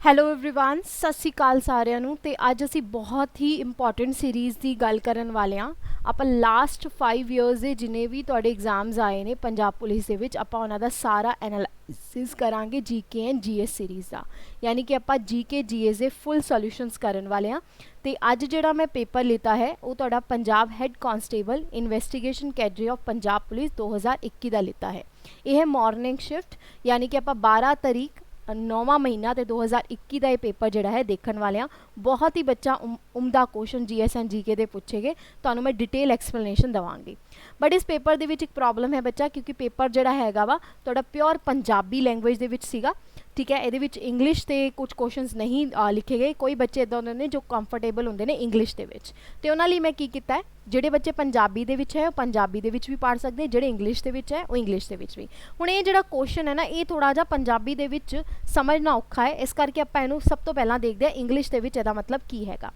Hello everyone ਸਤਿ ਸ਼੍ਰੀ ਅਕਾਲ ਸਾਰਿਆਂ ਨੂੰ। ਤੇ ਅੱਜ ਅਸੀਂ ਬਹੁਤ ਹੀ ਇੰਪੋਰਟੈਂਟ ਸੀਰੀਜ਼ ਦੀ ਗੱਲ ਕਰਨ ਵਾਲੇ ਹਾਂ। ਆਪਾਂ ਲਾਸਟ 5 ਇਅਰਸ ਦੇ ਜਿੰਨੇ ਵੀ ਤੁਹਾਡੇ ਐਗਜ਼ਾਮਸ ਆਏ ਨੇ ਪੰਜਾਬ ਪੁਲਿਸ ਦੇ ਵਿੱਚ ਆਪਾਂ ਉਹਨਾਂ ਦਾ ਸਾਰਾ ਐਨਾਲਿਸਿਸ ਕਰਾਂਗੇ ਜੀਕੇ ਐਂਡ ਜੀਐਸ ਸੀਰੀਜ਼ ਦਾ, ਯਾਨੀ ਕਿ ਆਪਾਂ ਜੀਕੇ ਜੀਐਸ ਦੇ ਫੁੱਲ ਸੋਲੂਸ਼ਨਸ ਕਰਨ ਵਾਲੇ ਹਾਂ। ਤੇ ਅੱਜ ਜਿਹੜਾ ਮੈਂ ਪੇਪਰ ਲਿੱਤਾ ਹੈ ਉਹ ਤੁਹਾਡਾ Punjab head constable investigation cadre of Punjab police 2021 ਦਾ ਲਿੱਤਾ ਹੈ। ਇਹ ਹੈ ਮੋਰਨਿੰਗ ਸ਼ਿਫਟ, यानी कि आप 12 तारीख 9वां महीना तो 2021 का ये पेपर जोड़ा है देखने वाले हैं। बहुत ही बच्चा उमदा क्वेश्चन जीएस एंड जीके दे पूछेगे, तो मैं डिटेल एक्सप्लेनेशन देवांगी। बट इस पेपर दे विच एक प्रॉब्लम है बच्चा, क्योंकि पेपर जोड़ा हैगा वा थोड़ा प्योर पंजाबी लैंग्वेज दे विच सीगा, ठीक है। ये इंग्लिश के कुछ क्वेश्चनस नहीं लिखे गए। कोई बच्चे इदा होंदे ने जो कंफर्टेबल होंदे ने इंग्लिश के विच, ते उन्हां लई मैं की कीता है ਜਿਹੜੇ ਬੱਚੇ ਪੰਜਾਬੀ ਦੇ ਵਿੱਚ ਹੈ ਉਹ ਪੰਜਾਬੀ ਦੇ ਵਿੱਚ ਵੀ ਪੜ੍ਹ ਸਕਦੇ, ਜਿਹੜੇ ਇੰਗਲਿਸ਼ ਦੇ ਵਿੱਚ ਹੈ ਉਹ ਇੰਗਲਿਸ਼ ਦੇ ਵਿੱਚ ਵੀ। ਹੁਣ ਇਹ ਜਿਹੜਾ ਕੁਐਸਚਨ ਹੈ ਨਾ ਇਹ ਥੋੜਾ ਜਿਹਾ ਪੰਜਾਬੀ ਦੇ ਵਿੱਚ ਸਮਝਣਾ ਔਖਾ ਹੈ, ਇਸ ਕਰਕੇ ਆਪਾਂ ਇਹਨੂੰ ਸਭ ਤੋਂ ਪਹਿਲਾਂ ਦੇਖਦੇ ਹਾਂ ਇੰਗਲਿਸ਼ ਦੇ ਵਿੱਚ ਇਹਦਾ ਮਤਲਬ ਕੀ ਹੈਗਾ।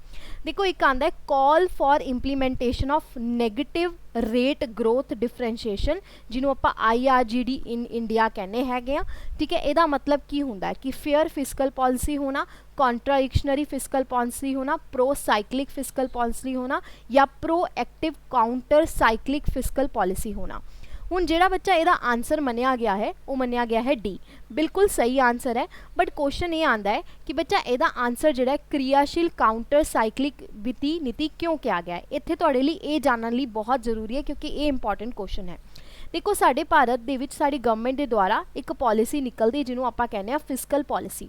ਦੇਖੋ ਇੱਕ ਆਂਦਾ ਹੈ call for implementation of negative rate growth differentiation, ਜਿਹਨੂੰ ਆਪਾਂ IRGD ਇਨ ਇੰਡੀਆ ਕਹਿੰਦੇ ਹੈਗੇ ਆ, ਠੀਕ ਹੈ। ਇਹਦਾ ਮਤਲਬ ਕੀ ਹੁੰਦਾ ਹੈ ਕਿ ਫੇਅਰ ਫਿਸਕਲ ਪਾਲਿਸੀ ਹੋਣਾ, कॉन्ट्राडिक्शनरी फिस्कल पॉलिसी होना, प्रो साइक्लिक फिस्कल पॉलिसी होना या pro active counter cyclic fiscal policy होना। हुण जिहड़ा बच्चा इहदा आंसर मन्निया गया है वो मन्निया गया है डी, बिल्कुल सही आंसर है। बट क्वेश्चन ये आंदा है कि बच्चा इहदा आंसर जिहड़ा क्रियाशील काउंटर साइक्लिक वित्ती नीति क्यों किया गया है। इत्थे तुहाडे लई ये जानने लई बहुत जरूरी है, क्योंकि ये इंपॉर्टेंट क्वेश्चन है। देखो साडे भारत दे विच साडी गवर्नमेंट दे द्वारा एक पॉलिसी निकलदी जिहनूं आपां कहने आ फिस्कल पॉलिसी,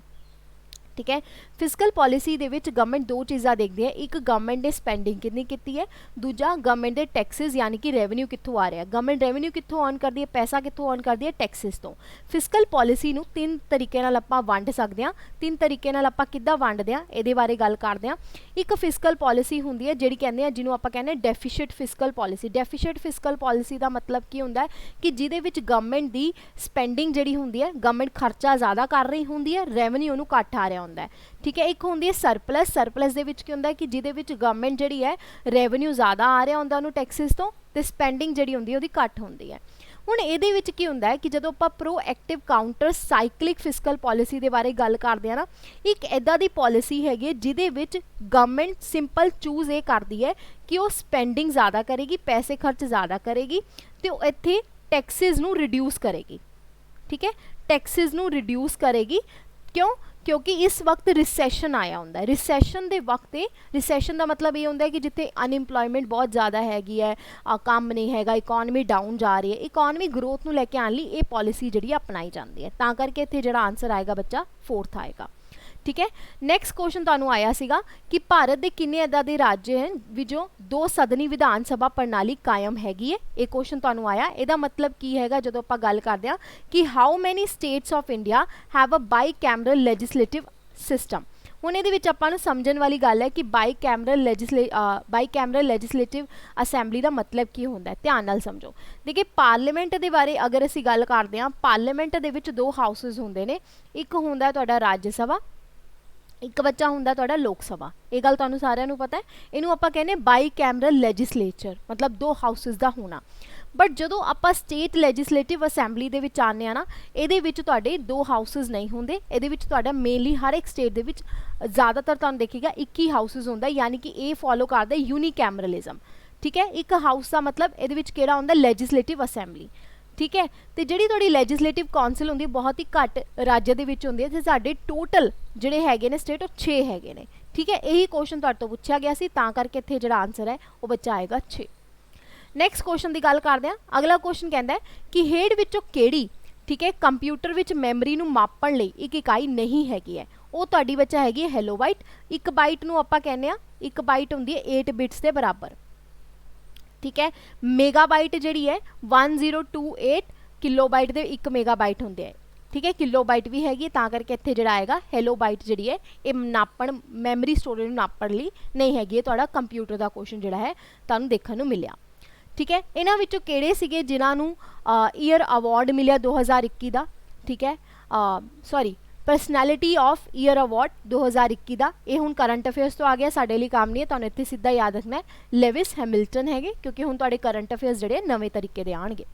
ठीक है। Fiscal policy they which government दो चीज़ां देखती है, एक गवर्नमेंट ने स्पेंडिंग कितनी की है, दूजा गवर्नमेंट के टैक्सेस यानी कि रेवन्यू कित्थों आ रहा है। गवर्नमेंट रेवन्यू कित्थों अर्न करती है, पैसा कित्थों अर्न करती है, टैक्सेस तो। फिस्कल पॉलिसी नूं तीन तरीके नाल आपां वंड सकदे हां। तीन तरीके नाल आपां किद्दां वंडदे हां इहदे बारे गल करदे हां। एक फिस्कल पॉलिसी हुंदी है जिहड़ी कहंदे आ जिहनूं आपां कहंदे deficit fiscal policy. Deficit fiscal policy का मतलब की हुंदा है कि जिहदे विच गवर्नमेंट की स्पेंडिंग जिहड़ी हुंदी है, गवर्नमेंट खर्चा ज़्यादा कर रही हुंदी है, रेवन्यू उहनूं घट आ रहा हुंदा है, ठीक है। एक होंदी है सरप्लस। सरप्लस दे विच की हुंदा है कि जिहदे विच गवर्नमेंट जिहड़ी है रेवन्यू ज़्यादा आ रहा हुंदा उहनूं टैक्सेस तो, ते स्पेंडिंग जिहड़ी हुंदी है उहदी घट हुंदी है। हुण इहदे विच की हुंदा है कि जदों आपां proactive counter cyclic fiscal policy दे बारे गल करदे हां ना, एक इदां दी पॉलिसी हैगी जिहदे विच गवर्नमेंट सिंपल चूज़ ये करदी है कि वो स्पेंडिंग ज़्यादा करेगी, पैसे खर्च ज़्यादा करेगी, तो इत्थे टैक्सेस नूं रिड्यूस करेगी, ठीक है। टैक्सेस नूं रिड्यूस करेगी क्यों? क्योंकि इस वक्त रिसैशन आया होंदा है। रिसैशन के वक्त रिसैशन का मतलब ये होंदा है कि जिथे अनएम्पलॉयमेंट बहुत ज़्यादा हैगी है, काम नहीं हैगा, इकॉनमी डाउन जा रही है, इकॉनमी ग्रोथ नूं लैके आने लई ये पॉलिसी जिहड़ी अपनाई जाती है, तां करके इत्थे जिहड़ा आंसर आएगा बच्चा 4th आएगा, ठीक है। नैक्सट क्वेश्चन तुहानूं आया सीगा कि भारत के किन्ने इदां दे राज्य हैं विचों 2 सदनी विधान सभा प्रणाली कायम हैगी है। ये क्वेश्चन तुहानूं आया, इहदा मतलब की हैगा जदों आपां गल करदे हां कि how many states of India have a bicameral legislative system. हुण इहदे विच आपां नूं समझण वाली गल है कि बाई कैमरल लैजिस्लेटिव असैंबली का मतलब की होंदा है। ध्यान नाल समझो। देखिए पार्लीमेंट के बारे अगर असीं गल करदे हां, पार्लीमेंट दे विच 2 हाउसिस होंदे ने, एक हुंदा है तुहाडा राज्य सभा, एक बच्चा हुंदा तुहाडा लोक सभा। ये गल तुहानूं सारिआं नूं पता है। इहनूं आपां कहने बाई कैमरल लैजिस्लेचर, मतलब 2 हाउसिस का होना। बट जदों आपां स्टेट लैजिस्लेटिव असैंबली दे विच आने आ ना, इहदे विच तुहाडे 2 हाउसिस नहीं होंदे। इहदे विच तुहाडा मेनली हर एक स्टेट दे विच ज़्यादातर तुहानूं देखिएगा 1 ही हाउसिस होंदा, यानी कि ये फॉलो करदा यूनीकैमरलिज्म, ठीक है। एक हाउस का मतलब इहदे विच किहड़ा होंदा लैजिस्लेटिव असैंबली, ठीक है। तो जिहड़ी तुहाडी लैजिस्लेटिव काउंसिल होंदी बहुत ही घट राज्य दे विच होंदी है, ते साडे टोटल जिहड़े हैगे ने स्टेट 6 हैगे ने, ठीक है। यही क्वेश्चन तुहाडे तो पूछा गया सी, तां करके इत्थे जिहड़ा आंसर है वो बच्चा आएगा 6। नैक्सट क्वेश्चन की गल करते हैं। अगला क्वेश्चन कहता है कि हेड विचों किहड़ी, ठीक है, कंप्यूटर विच मैमरी नूं मापण लई एक इकाई नहीं हैगी है। वो तुहाडी बच्चा हैगी है हेलो बाइट। 1 बाइट नूं आपां कहने आ, 1 बाइट हुंदी है 8 बिट्स के बराबर, ठीक है। मेगाबाइट जिहड़ी है 1028 किलोबाइट दे 1 मेगाबाइट होंदे है, ठीक है। किलोबाइट भी हैगी, तां करके इत्थे जिहड़ा आएगा हेलो बाइट जिहड़ी है ये नापण मैमरी स्टोरेज नूं नापण लई नहीं हैगी। ये तुहाडा कंप्यूटर का क्वेश्चन जिहड़ा है तुहानूं देखण नूं मिलिआ, ठीक है। इन्हां विचों किहड़े सीगे जिन्हां नूं ईयर अवार्ड मिलिआ 2021 का, ठीक है, sorry personality of year award 2021 का। ये हुण करंट अफेयर्स तो आ गया, साडे लई काम नहीं है, तुहानूं इत्थे सीधा याद रखना है लेविस हैमिल्टन हैगे, क्योंकि हुण तुहाडे करंट अफेयर्स जिहड़े नवें तरीके दे आउणगे,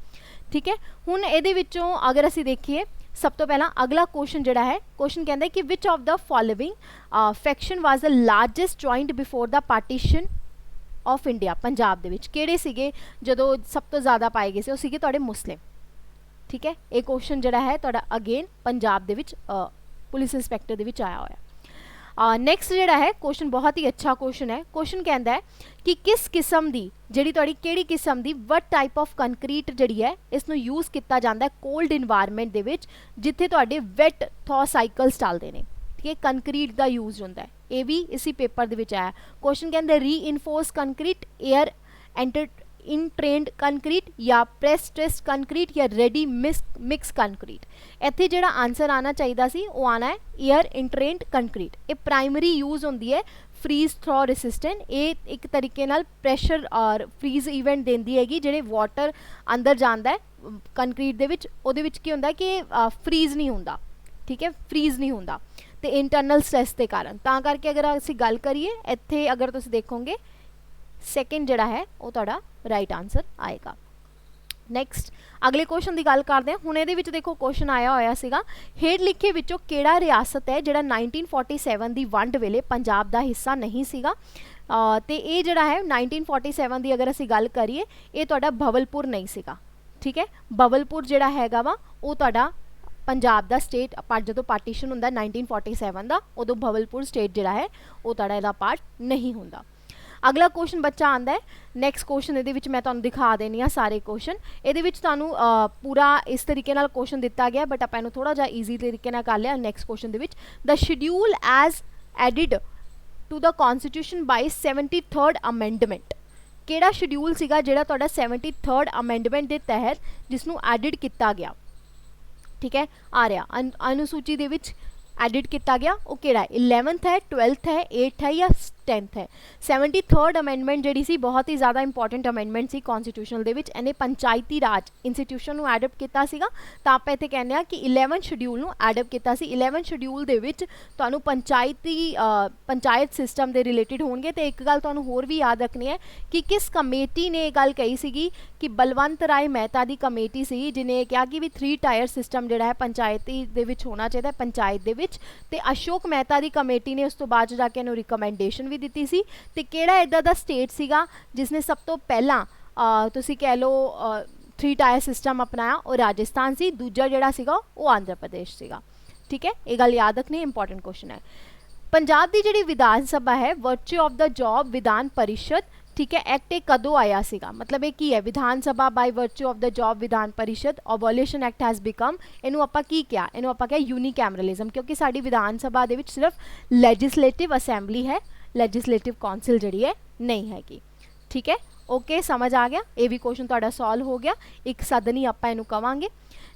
ठीक है। हुण इहदे विचों अगर असीं देखीए सब तो पहला अगला क्वेश्चन जिहड़ा है, क्वेश्चन कहता है कि which of the following faction was the largest joint before the partition of India. Punjab दे विच किहड़े सीगे जदों सब तो ज़्यादा पाए गए सी, वो सीगे तुहाडे मुस्लिम। ठीक है, ये क्वेश्चन जिहड़ा है तुहाडा अगेन पंजाब दे विच पुलिस इंस्पैक्टर दे विच आया होया। नैक्सट जिहड़ा है क्वेश्चन बहुत ही अच्छा क्वेश्चन है। क्वेश्चन कहता है कि किस किस्म की जिहड़ी तुहाडी किहड़ी किस्म की वट टाइप ऑफ कंक्रीट जिहड़ी है इसनूं यूज़ किया जाता है कोल्ड इन्वायरमेंट दे विच जिथे तुहाडे वेट थॉ साइकल्स चलते हैं। ठीक है, कंक्रीट का यूज़ होता है, ये भी इसी पेपर दे विच आया। क्वेश्चन कहता है री enforce concrete, air enter in trend concrete या प्रेस स्ट्रेस्ड कंक्रीट या रेडी मिक्स कंक्रीट। इत्थे जिहड़ा आंसर आना चाहिए सी वो आना है एयर इंट्रेंड कंक्रीट। ये प्राइमरी यूज़ होंदी है फ्रीज थ्रो रेसिस्टेंट, ये एक तरीके नाल प्रेशर और फ्रीज इवेंट देंदी हैगी जिहड़े वाटर अंदर जांदा है कंक्रीट दे विच, ओहदे विच की हुंदा कि फ्रीज नहीं हुंदा। ठीक है, फ्रीज नहीं हुंदा ते इंटरनल स्ट्रेस के कारण, तां करके अगर असीं गल करिए इत्थे अगर तुसीं देखोगे सैकेंड जिहड़ा है वो तुहाडा राइट आंसर आएगा। नैक्सट अगले क्वेश्चन की गल करते हैं। हुण इहदे विच देखो क्वेश्चन आया होया सीगा हेठ लिखे विचों किहड़ा रियासत है जिहड़ा 1947 की वंड वेले पंजाब का हिस्सा नहीं सीगा। ते ये जिहड़ा है 1947 की अगर असीं गल करिए ये तुहाडा भवलपुर नहीं सीगा। ठीक है, भवलपुर जिहड़ा हैगा वा वो तुहाडा पंजाब का स्टेट जो पार्टीशन होंदा 1947 का उदों भवलपुर स्टेट जिहड़ा है वो तुहाडा इहदा पार्ट नहीं होंदा। अगला क्वेश्चन बच्चा आंदा है। नैक्सट क्वेश्चन ये मैं तुहानूं दिखा देनी आ सारे क्वेश्चन। ये तुहानूं पूरा इस तरीके नाल क्वेश्चन दिता गया बट आपां इहनूं थोड़ा जिहा ईजी तरीके नाल कर लिया। नैक्सट क्वेश्चन दे विच the schedule as added to the constitution by 73rd amendment. किहड़ा शेड्यूल सीगा जिहड़ा तुहाडा 73rd अमेंडमेंट के तहत जिसनूं एडिड किया गया। ठीक है, आ रहा अनुसूची दे विच एडिट किया गया वो किहड़ा है, 11th है, 12th है, 8th है या 10th है। 73rd अमेंडमेंट जिहड़ी सी बहुत ही ज़्यादा इंपॉर्टेंट अमेंडमेंट सी कॉन्स्टिट्यूशनल दे विच, इहने पंचायती राज इंस्टीट्यूशन नूं एडप्ट किया सीगा। तां आपां इत्थे कहने आ कि 11th शेड्यूल नूं एडप्ट किया सी। 11th शेड्यूल दे विच तुहानूं पंचायत सिस्टम दे रिलेटेड होणगे। ते एक गल तुहानूं होर भी याद रखनी है कि किस कमेटी ने ये गल कही सीगी कि बलवंत राय मेहता की कमेटी सी जिन्हें कहा कि भी 3 टायर सिस्टम जिहड़ा है पंचायती दे विच होना चाहिए पंचायत दे विच। ते अशोक मेहता की कमेटी ने उस तो बाद जाके इन्हूं रिकमेंडेशन भी दी सी। ते किहड़ा इदां दा स्टेट सीगा जिसने सब तो पहला तुसीं कह लो 3 टायर सिस्टम अपनाया और राजस्थान सी, दूजा जिहड़ा सीगा वो आंध्र प्रदेश सीगा। ठीक है, ये गल याद रखनी इंपॉर्टेंट क्वेश्चन है। पंजाब की जिहड़ी विधान सभा है virtue of the job Vidhan Parishad. ठीक है, एक्ट ये कदों आया सीगा, मतलब ये की है Vidhan Sabha by virtue of the job Vidhan Parishad abolition act has become. इनू आपां की क्या, इनू आपां क्या यूनिकैमरलिज्म, क्योंकि साडी विधान सभा दे विच सिर्फ लैजिस्लेटिव असैंबली है, लैजिस्लेटिव कौंसल जिहड़ी है नहीं हैगी। ठीक है, ओके समझ आ गया। ये भी क्वेश्चन तुहाडा सॉल्व हो गया, एक सदनी आपां इनू कवांगे।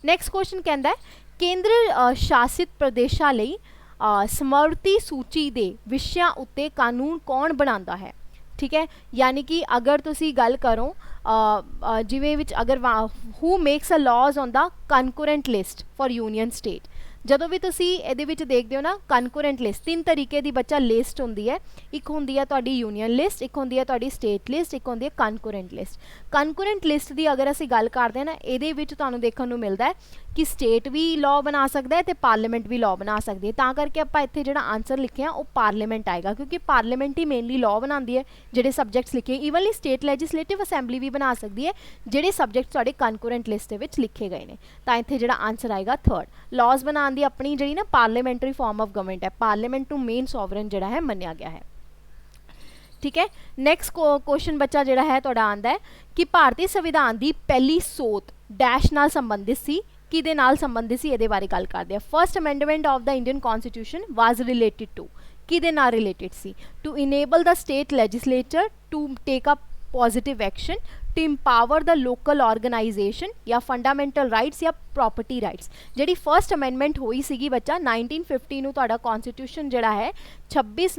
नैक्सट क्वेश्चन कहता है केंद्र शासित प्रदेशों लई समर्ती सूची दे विषयां उत्ते कानून कौन बनाता है। ठीक है, यानी कि अगर तुसी गल करो जिवें विच अगर who makes a laws on the concurrent list for union state. जदों भी तुसी इहदे विच देखदे हो ना कनकुरेंट लिस्ट 3 तरीके की बच्चा लिस्ट होंदी है। एक होंदी है तुहाडी यूनियन लिस्ट, एक होंदी है तुहाडी स्टेट लिस्ट, एक होंदी है कनकुरेंट लिस्ट। कनकुरेंट लिस्ट की अगर असीं गल करते हैं ना इहदे विच तुहानूं देखण नूं मिलदा है कि स्टेट भी लॉ बना सकता है तो पार्लीमेंट भी लॉ बना सकती है। तां करके आपां इत्थे जिहड़ा आंसर लिखे वो पार्लीमेंट आएगा, क्योंकि पार्लीमेंट ही मेनली लॉ बनाती है जिहड़े सबजैक्ट्स लिखे। ईवनली स्टेट लैजिस्लेटिव असैंबली भी बना सकती है जिहड़े सबजैक्ट्स तुहाडे कनकुरेंट लिस्ट दे विच लिखे गए हैं। तां इत्थे जिहड़ा आंसर आएगा 3rd। लॉज बनाने की अपनी जिहड़ी ना पार्लीमेंटरी फॉर्म ऑफ गवर्नमेंट है, पार्लीमेंट नूं मेन सॉवरन जिहड़ा है मन्निया गया है। ठीक है, नैक्सट क्वेश्चन बच्चा जिहड़ा है तुहाडा आंदा है कि भारतीय संविधान की पहली सोध डैश नाल संबंधित सी, किहदे नाल संबंधित सी, इहदे बारे गल करदे आ। First amendment of the Indian constitution was related to, किहदे नाल रिलेटेड सी, to enable the state legislature to take up positive action, to empower the local organisation या फंडामेंटल राइट्स या प्रॉपर्टी राइट्स। जिहड़ी फर्स्ट अमेंडमेंट हुई सीगी बच्चा 1950 नूं तुहाडा कॉन्स्टिट्यूशन जिहड़ा है 26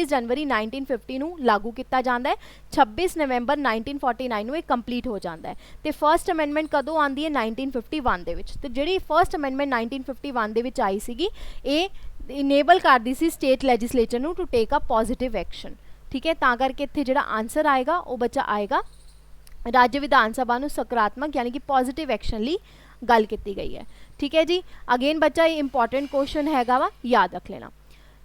जनवरी 1950 नूं लागू किया जाता है, 26 नवंबर 1949 नूं कंप्लीट हो जाता है। तो फर्स्ट अमेंडमेंट कदों आती है 1951 दे विच। ते जिहड़ी फर्स्ट अमेंडमेंट 1951 दे विच आई सीगी ये इनेबल करदी सी स्टेट लैजिस्लेचर नूं to take a positive action. ठीक है, तां करके इत्थे जिहड़ा आंसर आएगा वो बच्चा आएगा राज्य विधान सभा नूं सकारात्मक यानी कि पॉजिटिव एक्शन लई गल की गई है। ठीक है जी, अगेन बच्चा ये इंपॉर्टेंट क्वेश्चन हैगा वा, याद रख लेना।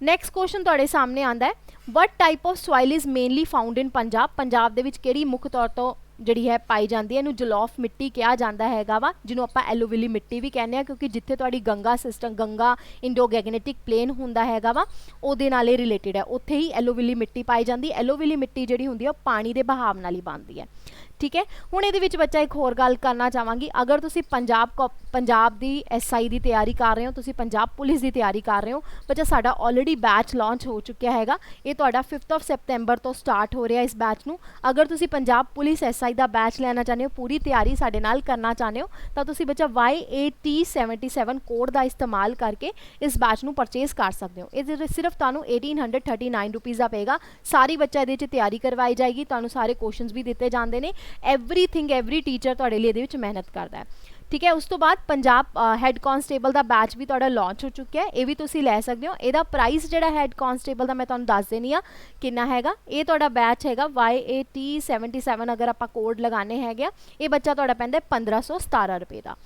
नैक्सट क्वेश्चन तुहाडे सामने आंदा है, what type of soil is mainly found in Punjab. Punjab दे विच किहड़ी मुख तौर तो जिहड़ी है पाई जाती है, इहनूं जलौफ मिट्टी कहा जाता हैगा वा, जिन्हों आपां एलोविली मिट्टी भी कहने, क्योंकि जिथे तुहाडी Ganga system Ganga Indo Gangetic plain हुंदा हैगा वा उहदे नाल रिलेटेड है, उत्थे ही एलोविली मिट्टी पाई जाती। एलोविली मिट्टी जिहड़ी हुंदी है पानी के बहाव नाल ही बनती है। ठीक है, हुण इहदे विच बच्चा एक होर गल करना चाहांगी, अगर तुसी पंजाब दी SI की तैयारी कर रहे हो, तुसी पंजाब पुलिस की तैयारी कर रहे हो, बच्चा साडा ऑलरेडी बैच लॉन्च हो चुका हैगा, ये तुहाडा 5 सितंबर तो स्टार्ट हो रहा है इस बैच नूं। अगर तुसी पंजाब पुलिस SI का बैच लेना चाहते हो, पूरी तैयारी साडे नाल करना चाहते हो, तो तुसी बच्चा YAT77 कोड का इस्तेमाल करके इस बैच नूं परचेज कर सकते हो। ये सिर्फ तुहानूं 1839 रुपीज़ का पेगा। सारी बच्चा इहदे विच तैयारी करवाई जाएगी, तुहानूं सारे क्वेश्चन भी दिते जांदे ने, एवरीथिंग एवरी टीचर तुहाडे लिए इहदे विच मेहनत करता है। ठीक है, उस तो बाद पंजाब हैड कॉन्स्टेबल का बैच भी तुहाडा लॉन्च हो चुका है, ये भी तुसी लै सकते हो। इहदा प्राइस जिहड़ा हैड कॉन्स्टेबल का मैं तुहानूं दस देनी आ कितना हैगा। ये तुहाडा बैच हैगा YAT77, अगर आपां कोड लगाने हैगे, ये बच्चा तुहाडा पैंदा 1517 रुपये का।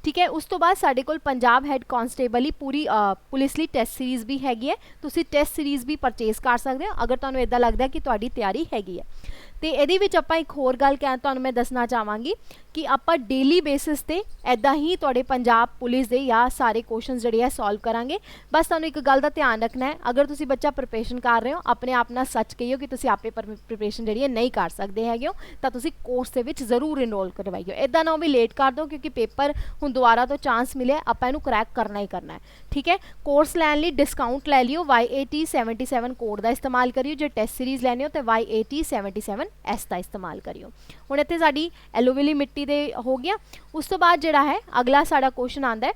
ठीक है, उस तो बाद साडे कोल पंजाब हैड कॉन्स्टेबल ही पूरी पुलिस ली टेस्ट सीरीज़ भी हैगी है, तुसी टेस्ट सीरीज़ भी परचेज कर सकते हो अगर तुहानूं इदां लगदा है कि तुहाडी तैयारी हैगी है। तो ये आपां एक होर गल तुहानूं मैं दसना चाहांगी कि आपां डेली बेसिस ते ऐदा ही तुहाडे पंजाब पुलिस दे या सारे क्वेश्चन जिहड़े है सॉल्व करांगे। बस तुहानूं एक गल दा ध्यान रखना है, अगर तुसी बच्चा प्रिपरेशन कर रहे हो, अपने आप नाल सच कहियो कि तुसी आपे प्रिपरेशन जिहड़ी है नहीं कर सकते हैगे हो, तां तुसी कोर्स दे विच जरूर इनरोल करवाइयो। इदां ना भी लेट कर दो, क्योंकि पेपर हुण दोबारा तो चांस मिले, आपां इहनूं क्रैक करना ही करना है। ठीक है, कोर्स लैण लई डिस्काउंट लै लियो, YAT77 कोड का इस्तेमाल करियो। जो टेस्ट सीरीज़ लैने हो तो YAT77S का इस्तेमाल करियो। हुण इत्थे साडी एलोविली मिट्टी दे हो गया। उस तो बाद जिहड़ा है अगला साडा क्वेश्चन आंदा है,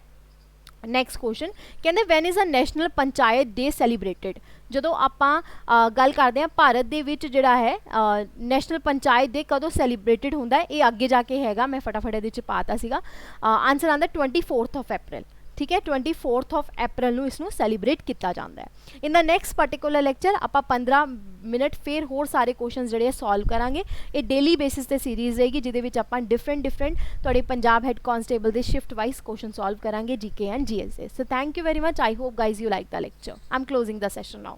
नैक्सट क्वेश्चन कहते when is a national panchayat day celebrated. जो आपां गल करते हैं भारत दे विच जिहड़ा है नैशनल पंचायत डे कदों सैलीब्रेटेड हुंदा है, ये अगे जाके हैगा, मैं फटाफट इहदे विच पाता सीगा। आंसर आंदा 24 अप्रैल। ठीक है, 24 अप्रैल नूं इसनूं सैलीब्रेट किया जाता है। In the next particular lecture आपां 15 मिनट फिर होर सारे क्वेश्चन जिहड़े सॉल्व करांगे। ये डेली बेसिस ते सीरीज़ रहेगी, जिहदे विच आपां डिफरेंट तुहाडे पंजाब हैड कॉन्स्टेबल दे शिफ्ट वाइज क्वेश्चन सॉल्व करांगे, GK and GS। So thank you very much, I hope guys you like the lecture. I am closing the session now.